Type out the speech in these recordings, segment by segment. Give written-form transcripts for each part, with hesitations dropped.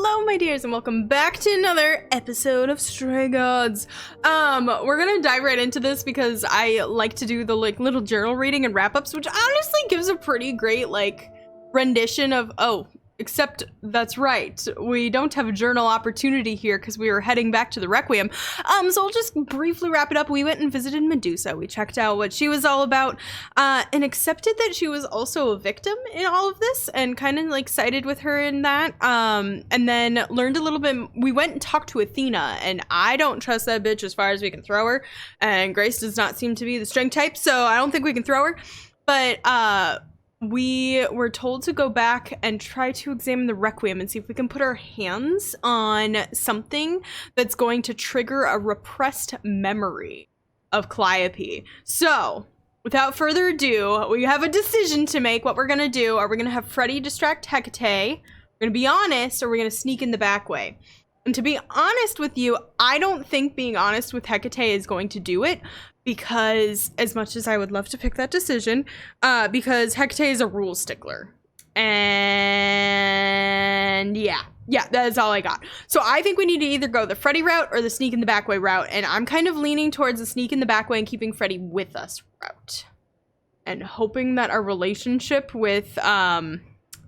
Hello, my dears, and welcome back to another episode of Stray Gods. We're gonna dive right into this because I like to do the little journal reading and wrap-ups, which honestly gives a pretty great rendition of except that's right, we don't have a journal opportunity here because we were heading back to the Requiem. So I'll just briefly wrap it up. We went and visited Medusa. We checked out what she was all about, and accepted that she was also a victim in all of this, and kind of sided with her in that. And then learned a little bit. We went and talked to Athena, and I don't trust that bitch as far as we can throw her. And Grace does not seem to be the strength type, so I don't think we can throw her. But we were told to go back and try to examine the Requiem and see if we can put our hands on something that's going to trigger a repressed memory of Calliope. So, without further ado, we have a decision to make what we're going to do. Are we going to have Freddie distract Hecate? We're going to be honest, or we're going to sneak in the back way? And to be honest with you, I don't think being honest with Hecate is going to do it. Because as much as I would love to pick that decision, because Hecate is a rule stickler. And yeah, that is all I got. So I think we need to either go the Freddie route or the sneak in the back way route. And I'm kind of leaning towards the sneak in the back way and keeping Freddie with us route. And hoping that our relationship with the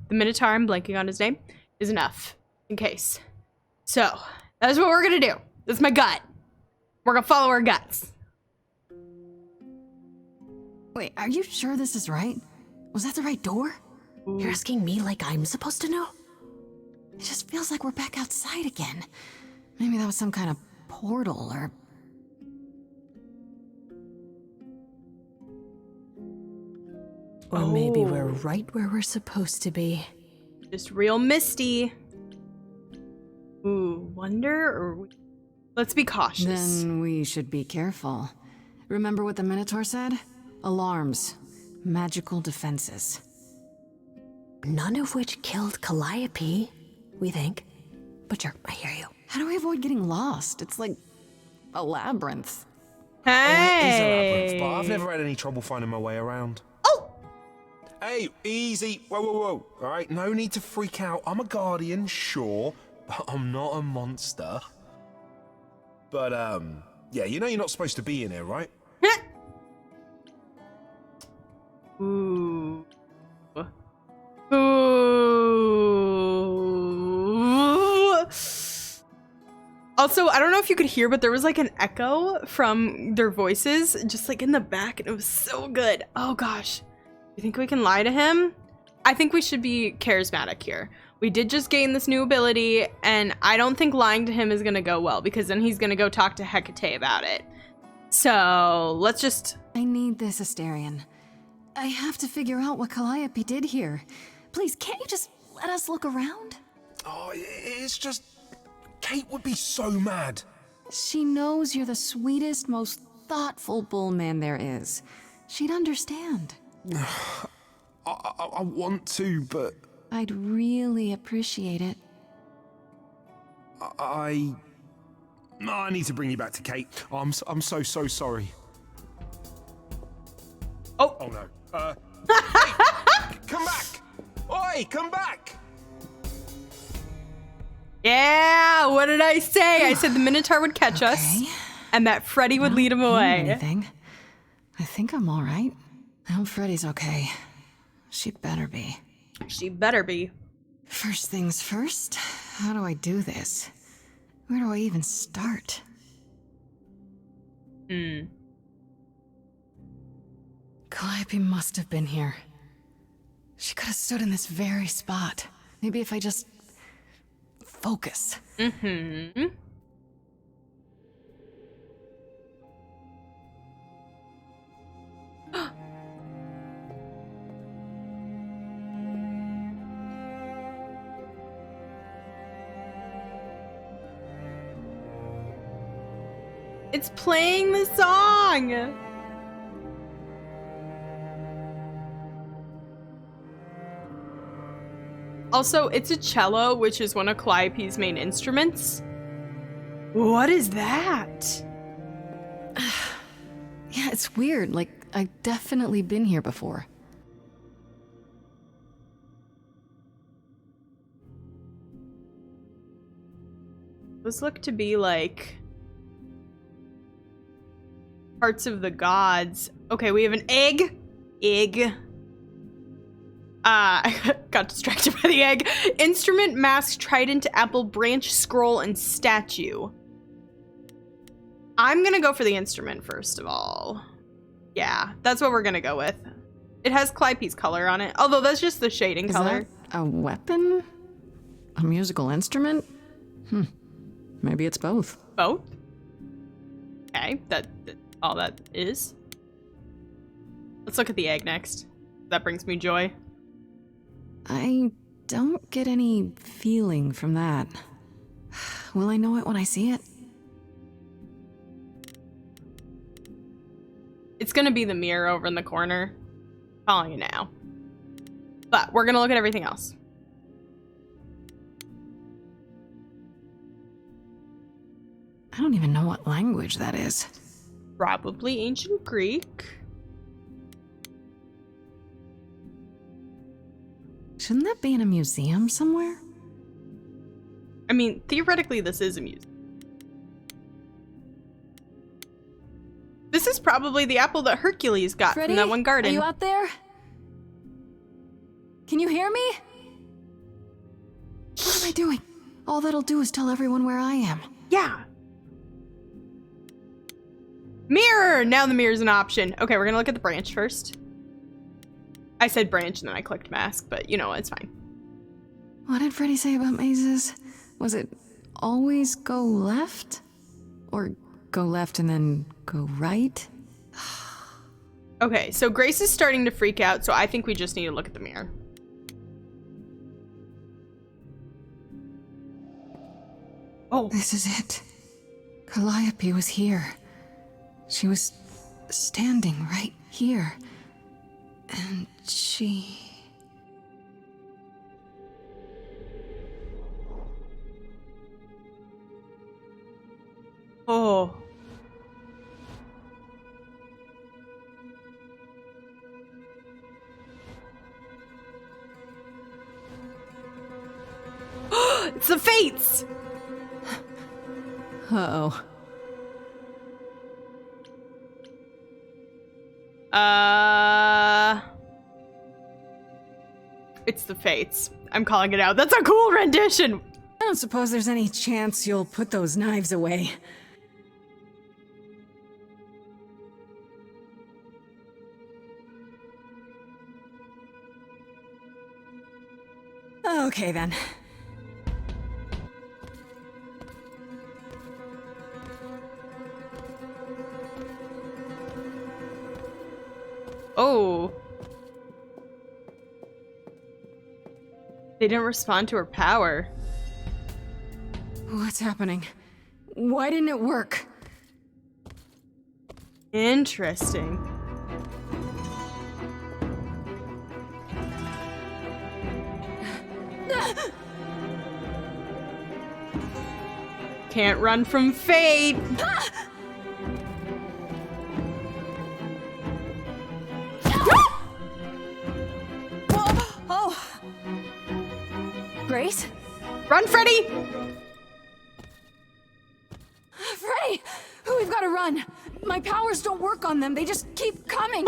Minotaur, I'm blanking on his name, is enough in case. So that's what we're going to do. That's my gut. We're going to follow our guts. Wait, are you sure this is right? Was that the right door? Ooh. You're asking me like I'm supposed to know? It just feels like we're back outside again. Maybe that was some kind of portal or... Or maybe we're right where we're supposed to be. Just real misty. Ooh, wonder or... Let's be cautious. Then we should be careful. Remember what the Minotaur said? Alarms. Magical defenses. None of which killed Calliope, we think. But sure, I hear you. How do we avoid getting lost? It's like a labyrinth. Hey! Oh, it is a labyrinth, but I've never had any trouble finding my way around. Oh! Hey, easy. Whoa. All right, no need to freak out. I'm a guardian, sure, but I'm not a monster. But, yeah, you know you're not supposed to be in here, right? Ooh. Ooh. Also, I don't know if you could hear, but there was an echo from their voices just in the back, and it was so good. Oh gosh. You think we can lie to him? I think we should be charismatic here. We did just gain this new ability, and I don't think lying to him is gonna go well, because then he's gonna go talk to Hecate about it. So, let's just... I need this, Asterion. I have to figure out what Calliope did here. Please, can't you just let us look around? Oh, it's just... Kate would be so mad. She knows you're the sweetest, most thoughtful bullman there is. She'd understand. I want to, but... I'd really appreciate it. I need to bring you back to Kate. I'm so sorry. Oh no. Hey, come back! Oi, come back! Yeah, what did I say? I said the Minotaur would catch us, and that Freddie would lead him away. Anything. I think I'm all right. I hope Freddie's okay. She better be. She better be. First things first, how do I do this? Where do I even start? Calliope must have been here. She could have stood in this very spot. Maybe if I just... focus. It's playing the song! Also, it's a cello, which is one of Calliope's main instruments. What is that? Yeah, it's weird. I've definitely been here before. Those look to be like parts of the gods. Okay, we have an egg. Egg. I got distracted by the egg. Instrument, mask, trident, apple, branch, scroll, and statue. I'm gonna go for the instrument first of all. Yeah, that's what we're gonna go with. It has Calliope's color on it, although that's just the shading color. Is that a weapon? A musical instrument? Maybe it's both. Both? Okay, that's all that is. Let's look at the egg next. That brings me joy. I don't get any feeling from that. Will I know it when I see it? It's gonna be the mirror over in the corner. Calling it now. But we're gonna look at everything else. I don't even know what language that is. Probably ancient Greek. Shouldn't that be in a museum somewhere? I mean, theoretically, this is a museum. This is probably the apple that Hercules got Freddie, from that one garden. Are you out there? Can you hear me? What am I doing? All that'll do is tell everyone where I am. Yeah. Mirror! Now the mirror's an option. Okay, we're gonna look at the branch first. I said branch and then I clicked mask, but you know, it's fine. What did Freddie say about mazes? Was it always go left? Or go left and then go right? Okay, so Grace is starting to freak out, so I think we just need to look at the mirror. Oh. This is it. Calliope was here. She was standing right here. And she... Oh. It's the Fates! Uh-oh. It's the Fates. I'm calling it out. That's a cool rendition! I don't suppose there's any chance you'll put those knives away. Okay, then. Oh. They didn't respond to her power. What's happening? Why didn't it work? Interesting. Can't run from fate. Oh! Grace? Run, Freddie! Freddie! We've got to run. My powers don't work on them. They just keep coming.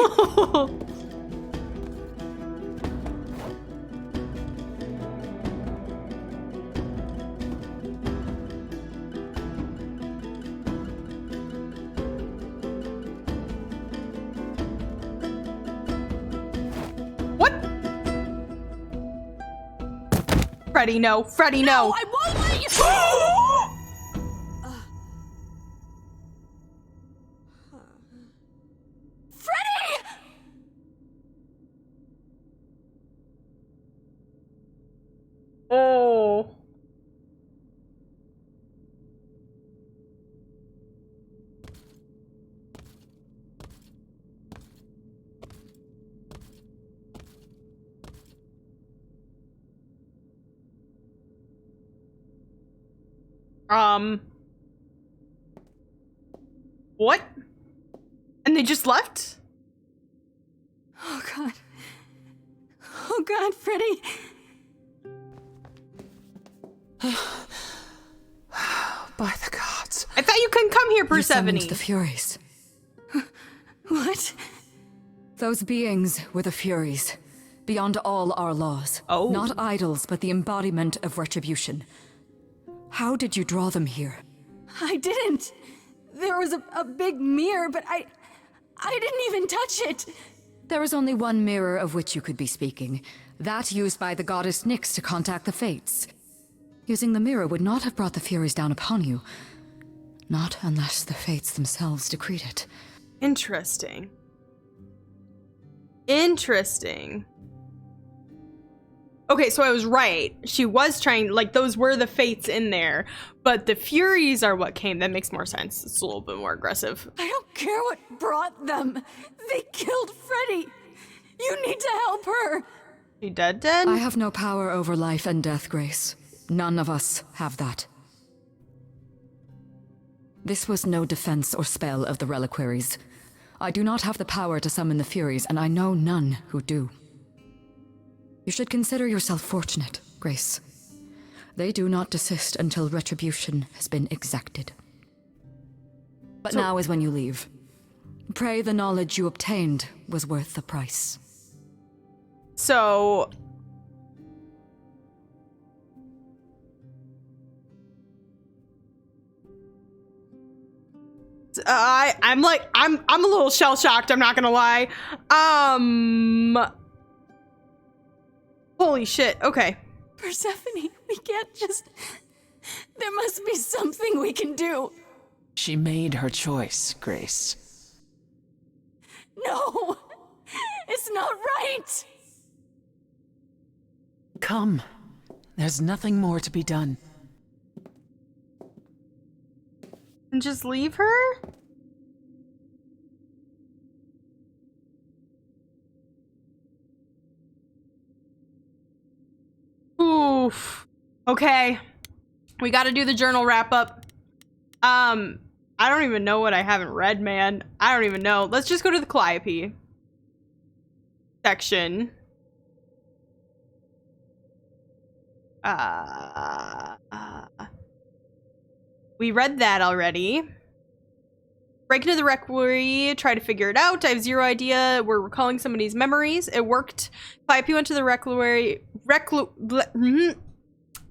What? Freddie, no. Freddie, no. I won't let you. Freddie! Oh. What? And they just left? Oh, God. Oh, God, Freddie. thought you couldn't come here, You Persephone. summoned the Furies. What? Those beings were the Furies, beyond all our laws. Oh. Not idols, but the embodiment of retribution. How did you draw them here? I didn't. There was a big mirror, but I didn't even touch it. There is only one mirror of which you could be speaking. That used by the goddess Nyx to contact the Fates. Using the mirror would not have brought the Furies down upon you. Not unless the Fates themselves decreed it. Interesting. Interesting. Okay, so I was right. She was trying, like, those were the Fates in there, but the Furies are what came. That makes more sense. It's a little bit more aggressive. I don't care what brought them. They killed Freddie. You need to help her. She dead? I have no power over life and death, Grace. None of us have that. This was no defense or spell of the Reliquaries. I do not have the power to summon the Furies, and I know none who do. You should consider yourself fortunate, Grace. They do not desist until retribution has been exacted. But now is when you leave. Pray the knowledge you obtained was worth the price. So... I'm a little shell-shocked, I'm not gonna lie. Holy shit, okay. Persephone, we can't just... There must be something we can do. She made her choice, Grace. No! It's not right! Come. There's nothing more to be done. And just leave her? Oof. Okay. We gotta do the journal wrap up. I don't even know what I haven't read, man. I don't even know. Let's just go to the Calliope section. We read that already. Break into the Reliquary, try to figure it out. I have zero idea. We're recalling somebody's memories. It worked. Calliope went to the Reliquary,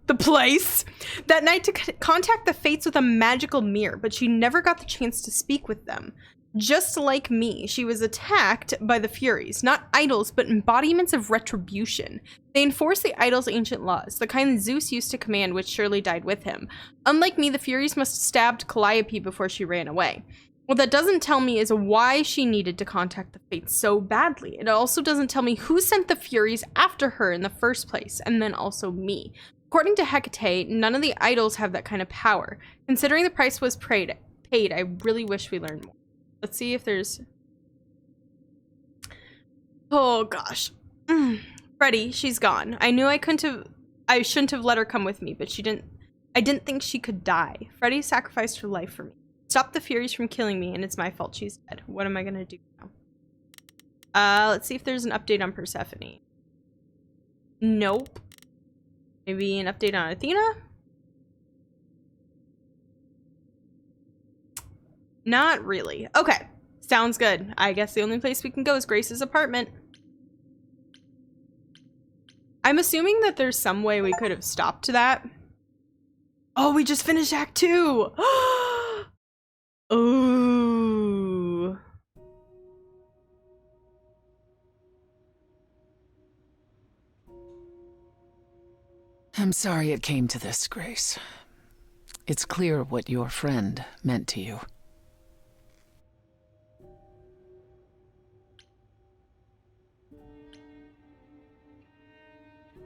the place that night to contact the Fates with a magical mirror, but she never got the chance to speak with them. Just like me, she was attacked by the Furies, not idols, but embodiments of retribution. They enforce the idol's ancient laws, the kind Zeus used to command, which surely died with him. Unlike me, the Furies must have stabbed Calliope before she ran away. What that doesn't tell me is why she needed to contact the Fates so badly. It also doesn't tell me who sent the Furies after her in the first place, and then also me. According to Hecate, none of the idols have that kind of power. Considering the price was paid, I really wish we learned more. Let's see if there's... Oh gosh. Freddie, she's gone. I knew I shouldn't have let her come with me, but I didn't think she could die. Freddie sacrificed her life for me. Stopped the Furies from killing me, and it's my fault she's dead. What am I gonna do now? Let's see if there's an update on Persephone. Nope. Maybe an update on Athena? Not really. Okay. Sounds good. I guess the only place we can go is Grace's apartment. I'm assuming that there's some way we could have stopped that. Oh, we just finished Act 2! Ooh. I'm sorry it came to this, Grace. It's clear what your friend meant to you.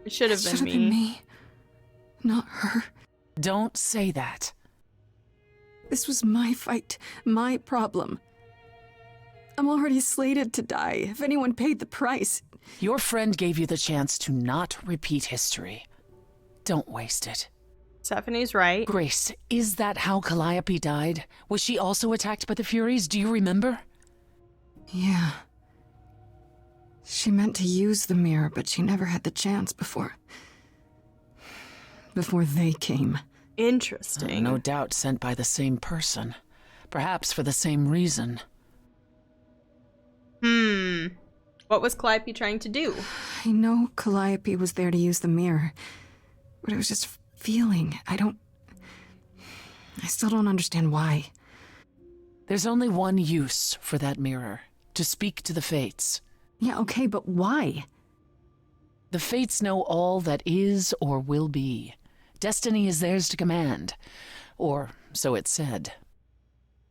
It should have Should been have been me. me, not her. Don't say that. This was my fight, my problem. I'm already slated to die. If anyone paid the price... Your friend gave you the chance to not repeat history. Don't waste it. Stephanie's right. Grace, is that how Calliope died? Was she also attacked by the Furies? Do you remember? Yeah. She meant to use the mirror, but she never had the chance before they came. Interesting. No doubt sent by the same person. Perhaps for the same reason. What was Calliope trying to do? I know Calliope was there to use the mirror, but it was just feeling. I still don't understand why. There's only one use for that mirror. To speak to the Fates. Yeah, okay, but why? The Fates know all that is or will be. Destiny is theirs to command. Or so it's said.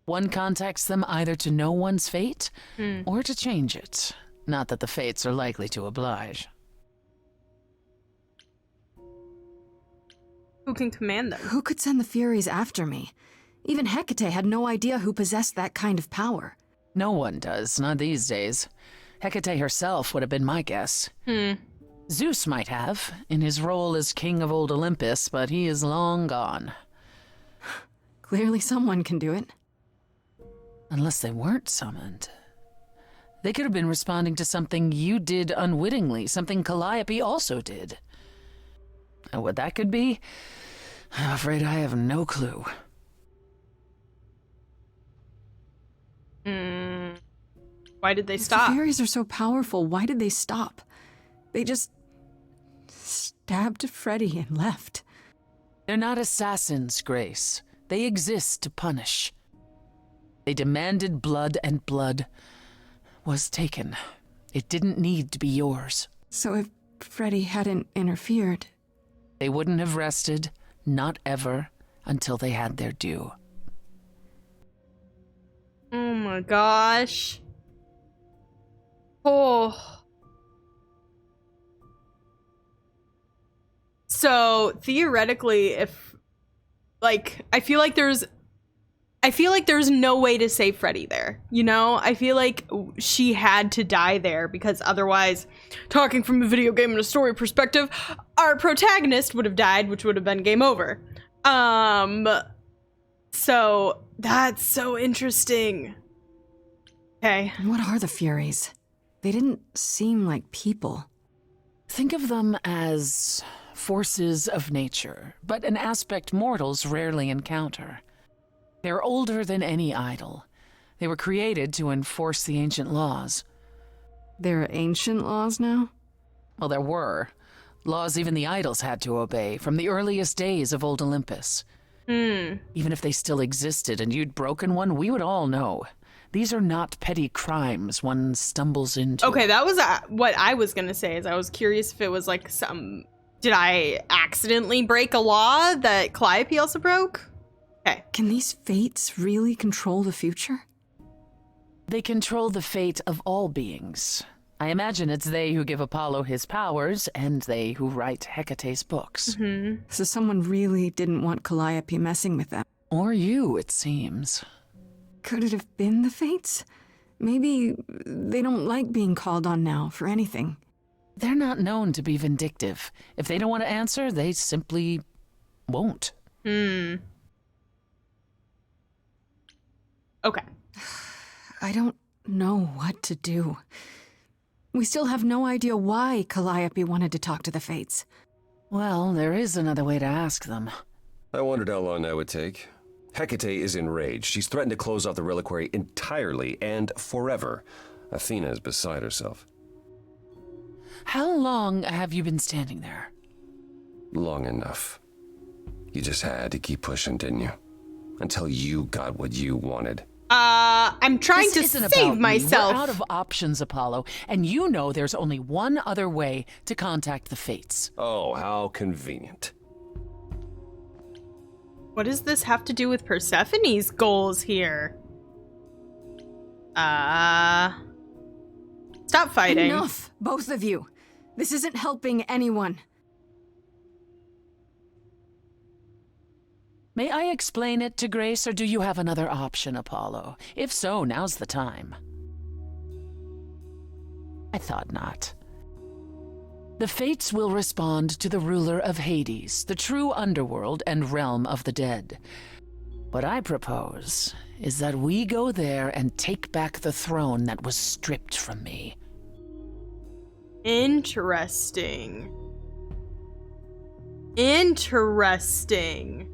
One contacts them either to know one's fate, or to change it. Not that the Fates are likely to oblige. Who can command them? Who could send the Furies after me? Even Hecate had no idea who possessed that kind of power. No one does, not these days. Hecate herself would have been my guess. Zeus might have, in his role as king of old Olympus, but he is long gone. Clearly someone can do it. Unless they weren't summoned. They could have been responding to something you did unwittingly, something Calliope also did. And what that could be, I'm afraid I have no clue. Why did they If stop? the Furies are so powerful, why did they stop? They just stabbed Freddie and left. They're not assassins, Grace. They exist to punish. They demanded blood, and blood was taken. It didn't need to be yours. So if Freddie hadn't interfered... They wouldn't have rested, not ever, until they had their due. Oh my gosh. Oh. So theoretically, if like I feel like there's no way to save Freddie there, you know? I feel like she had to die there because otherwise, talking from a video game and a story perspective, our protagonist would have died, which would have been game over. So that's so interesting. Okay. What are the Furies? They didn't seem like people. Think of them as forces of nature, but an aspect mortals rarely encounter. They're older than any idol. They were created to enforce the ancient laws. There are ancient laws now? Well, there were. Laws even the idols had to obey, from the earliest days of old Olympus. Even if they still existed and you'd broken one, we would all know. These are not petty crimes one stumbles into. Okay, that was what I was gonna say. Is I was curious if it was like did I accidentally break a law that Calliope also broke? Okay. Can these fates really control the future? They control the fate of all beings. I imagine it's they who give Apollo his powers, and they who write Hecate's books. So someone really didn't want Calliope messing with them. Or you, it seems. Could it have been the fates? Maybe they don't like being called on now for anything. They're not known to be vindictive. If they don't want to answer, they simply won't. Okay. I don't know what to do. We still have no idea why Calliope wanted to talk to the fates. Well, there is another way to ask them. I wondered how long that would take. Hecate is enraged. She's threatened to close off the Reliquary entirely and forever. Athena is beside herself. How long have you been standing there? Long enough. You just had to keep pushing, didn't you? Until you got what you wanted. I'm trying This to isn't save about me. myself. We're out of options, Apollo, and you know there's only one other way to contact the Fates. Oh, how convenient. What does this have to do with Persephone's goals here? Stop fighting. Enough, both of you. This isn't helping anyone. May I explain it to Grace, or do you have another option, Apollo? If so, now's the time. I thought not. The Fates will respond to the ruler of Hades, the true underworld and realm of the dead. What I propose is that we go there and take back the throne that was stripped from me. Interesting. Interesting.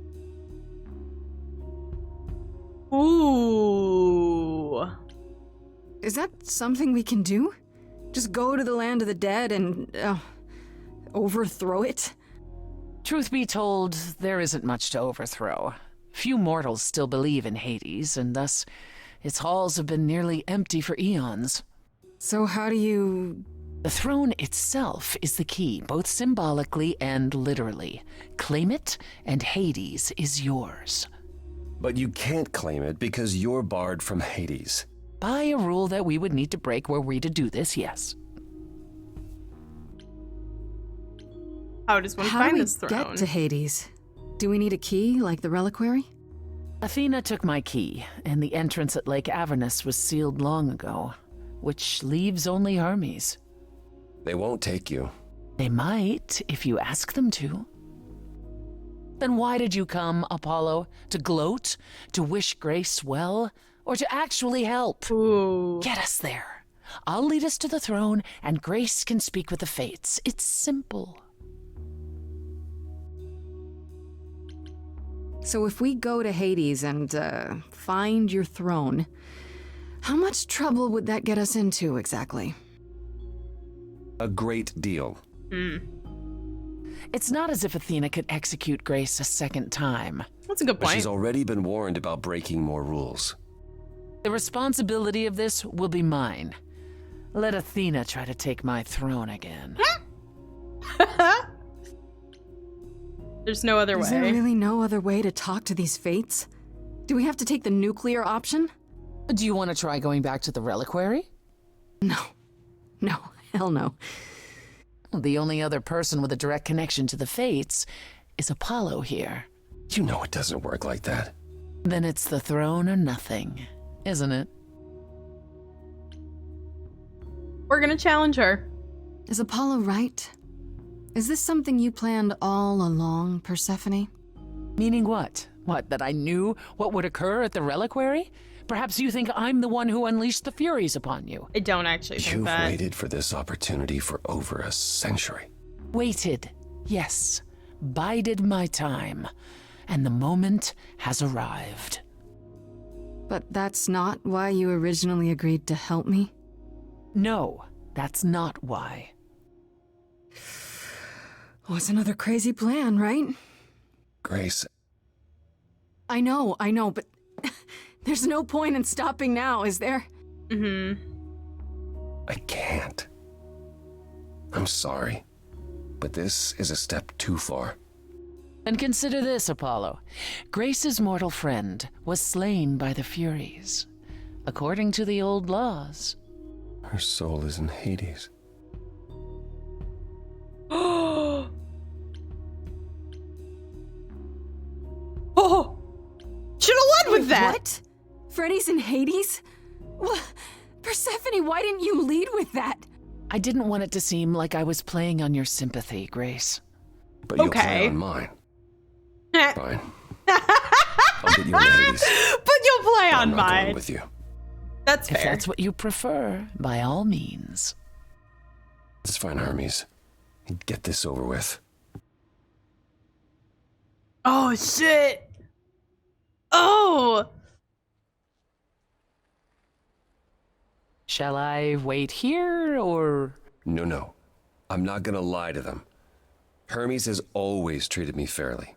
Ooh. Is that something we can do? Just go to the land of the dead and overthrow it? Truth be told, there isn't much to overthrow. Few mortals still believe in Hades, and thus its halls have been nearly empty for eons. So how do you... The throne itself is the key, both symbolically and literally. Claim it, and Hades is yours. But you can't claim it because you're barred from Hades. By a rule that we would need to break were we to do this, yes. How does one How do find we this throne? get to Hades? Do we need a key, like the Reliquary? Athena took my key, and the entrance at Lake Avernus was sealed long ago, which leaves only Hermes. They won't take you. They might, if you ask them to. Then why did you come, Apollo? To gloat? To wish Grace well? Or to actually help? Ooh. Get us there. I'll lead us to the throne, and Grace can speak with the fates. It's simple. So if we go to Hades and find your throne, how much trouble would that get us into exactly? A great deal. It's not as if Athena could execute Grace a second time. That's a good But point. she's already been warned about breaking more rules. The responsibility of this will be mine. Let Athena try to take my throne again. There's no other Is way. there really no other way to talk to these fates? Do we have to take the nuclear option? Do you want to try going back to the Reliquary? No. No, hell no. The only other person with a direct connection to the fates is Apollo here. You know it doesn't work like that. Then it's the throne or nothing, isn't it? We're gonna challenge her. Is Apollo right? Is this something you planned all along, Persephone? Meaning what? What, that I knew what would occur at the Reliquary? Perhaps you think I'm the one who unleashed the Furies upon you. I don't actually think You've that. waited for this opportunity for over a century. Waited, yes. Bided my time. And the moment has arrived. But that's not why you originally agreed to help me? No, that's not why. Oh, it's another crazy plan, right? Grace, I know, but there's no point in stopping now, is there? I can't. I'm sorry, but this is a step too far. And consider this, Apollo. Grace's mortal friend was slain by the Furies, according to the old laws. Her soul is in Hades. Oh! Should've led with that! What? Freddy's in Hades? Well, Persephone, why didn't you lead with that? I didn't want it to seem like I was playing on your sympathy, Grace. But you'll Okay. play on mine. but Fine. I'll get you in Hades. you'll play I'm on not going mine. with you. That's If fair. that's what you prefer, by all means. It's fine, Hermes. Get this over with. Oh, shit! Oh! Shall I wait here, or... No. I'm not gonna lie to them. Hermes has always treated me fairly.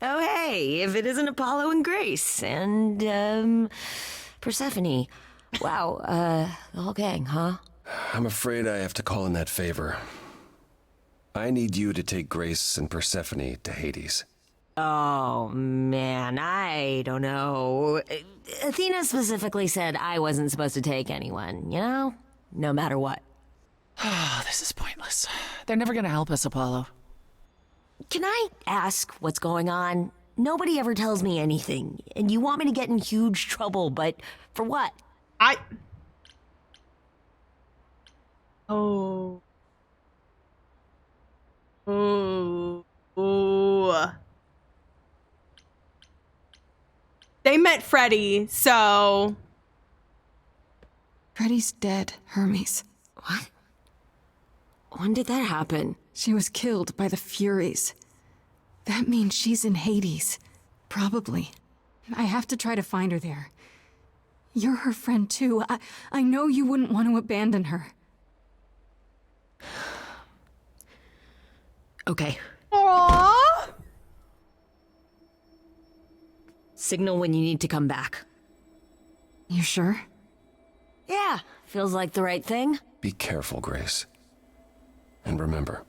Oh, hey, if it isn't Apollo and Grace and, Persephone. Wow, the whole gang, huh? I'm afraid I have to call in that favor. I need you to take Grace and Persephone to Hades. Oh, man, I don't know. Athena specifically said I wasn't supposed to take anyone, you know? No matter what. Oh, this is pointless. They're never gonna help us, Apollo. Can I ask what's going on? Nobody ever tells me anything, and you want me to get in huge trouble, but for what? Oh. Oh. Oh. They met Freddie, so... Freddy's dead, Hermes. What? When did that happen? She was killed by the Furies. That means she's in Hades. Probably. I have to try to find her there. You're her friend too. I know you wouldn't want to abandon her. Okay. Aww. Signal when you need to come back. You sure? Yeah, feels like the right thing. Be careful, Grace. And remember,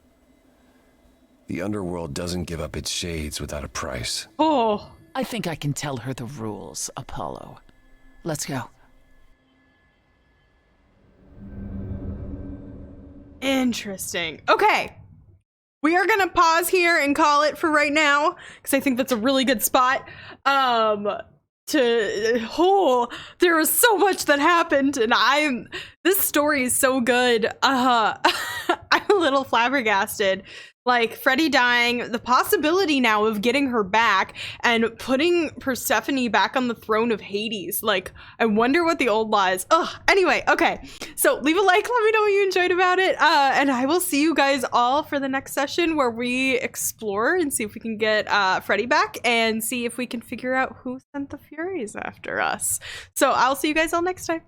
the underworld doesn't give up its shades without a price. Oh. I think I can tell her the rules, Apollo. Let's go. Interesting. Okay. We are going to pause here and call it for right now, because I think that's a really good spot. There was so much that happened, and this story is so good. I'm a little flabbergasted. Like, Freddie dying, the possibility now of getting her back and putting Persephone back on the throne of Hades. Like, I wonder what the old law is. Ugh. Anyway, okay. So leave a like, let me know what you enjoyed about it. And I will see you guys all for the next session where we explore and see if we can get Freddie back and see if we can figure out who sent the Furies after us. So I'll see you guys all next time.